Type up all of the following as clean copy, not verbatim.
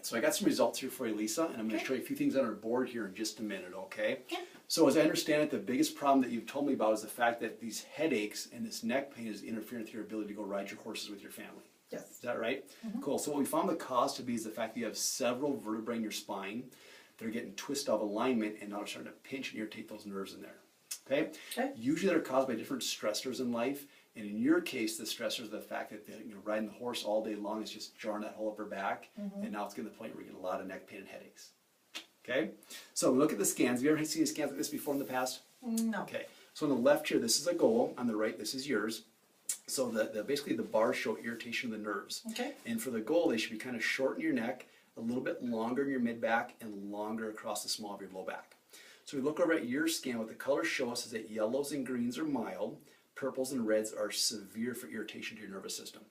right, so I got some results here for you, Lisa, and I'm going to show you a few things on our board here in just a minute, okay? Okay. So as I understand it, the biggest problem that you've told me about is the fact that these headaches and this neck pain is interfering with your ability to go ride your horses with your family. Yes. Is that right? Cool. So what we found the cause to be is the fact that you have several vertebrae in your spine that are getting twisted out of alignment and now they're starting to pinch and irritate those nerves in there. Okay? Usually they're caused by different stressors in life. And in your case, the stressors are the fact that you're riding the horse all day long, it's just jarring that whole upper back, and now it's getting to the point where you get a lot of neck pain and headaches. Okay? So we look at the scans. Have you ever seen scans like this before in the past? No. Okay. So on the left here, this is a goal. On the right, this is yours. So basically the bars show irritation of the nerves. Okay. And for the goal, they should be kind of short in your neck, a little bit longer in your mid-back, and longer across the small of your low back. So we look over at your scan, what the colors show us is that yellows and greens are mild, purples and reds are severe for irritation to your nervous system.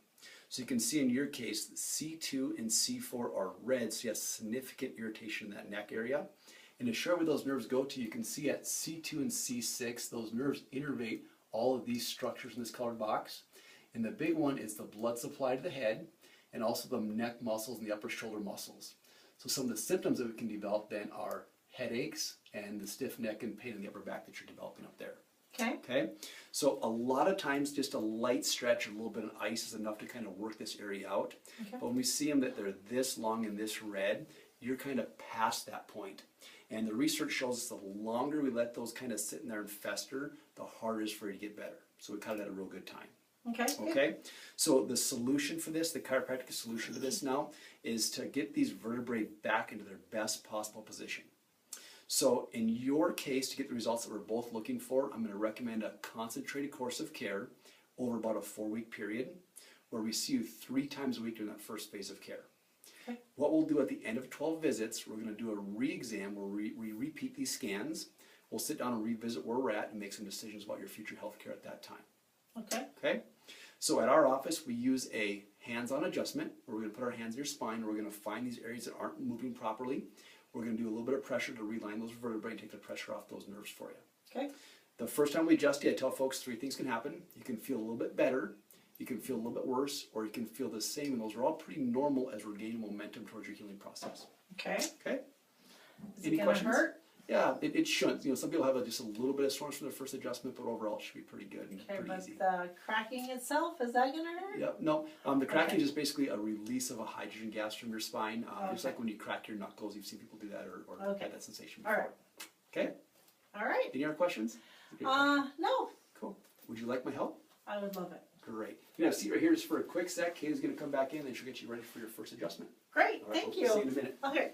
So you can see in your case, C2 and C4 are red, so you have significant irritation in that neck area. And to show where those nerves go to, you can see at C2 and C6, those nerves innervate all of these structures in this colored box. And the big one is the blood supply to the head, and also the neck muscles and the upper shoulder muscles. So some of the symptoms that we can develop then are headaches and the stiff neck and pain in the upper back that you're developing up there. Okay, so a lot of times just a light stretch or a little bit of ice is enough to kind of work this area out. But when we see them that they're this long and this red, you're kind of past that point. And the research shows us the longer we let those kind of sit in there and fester, the harder it is for you to get better. So we kind of had a real good time. Okay, so the solution for this, the chiropractic solution to this now, is to get these vertebrae back into their best possible position. So in your case, to get the results that we're both looking for, I'm going to recommend a concentrated course of care over about a 4-week period, where we see you 3 times a week during that first phase of care. What we'll do at the end of 12 visits, we're going to do a re-exam where we repeat these scans. We'll sit down and revisit where we're at and make some decisions about your future health care at that time. Okay? So at our office, we use a hands-on adjustment where we're going to put our hands in your spine and we're going to find these areas that aren't moving properly. We're going to do a little bit of pressure to realign those vertebrae and take the pressure off those nerves for you. The first time we adjust you, I tell folks 3 things can happen. You can feel a little bit better, you can feel a little bit worse, or you can feel the same, and those are all pretty normal as we're gaining momentum towards your healing process. Okay. Is Any it questions? hurt? Yeah, it shouldn't. You know, some people have just a little bit of soreness from their first adjustment, but overall it should be pretty good and pretty easy. But the cracking itself, is that going to hurt? Yep, no. The cracking is basically a release of a hydrogen gas from your spine. Just like when you crack your knuckles, you've seen people do that or had that sensation before. Okay? All right. Any other questions? No. Cool. Would you like my help? I would love it. Great. You know, see right here just for a quick sec. Katie's going to come back in and she'll get you ready for your first adjustment. Great. All right, Thank we'll you. see you in a minute. Okay.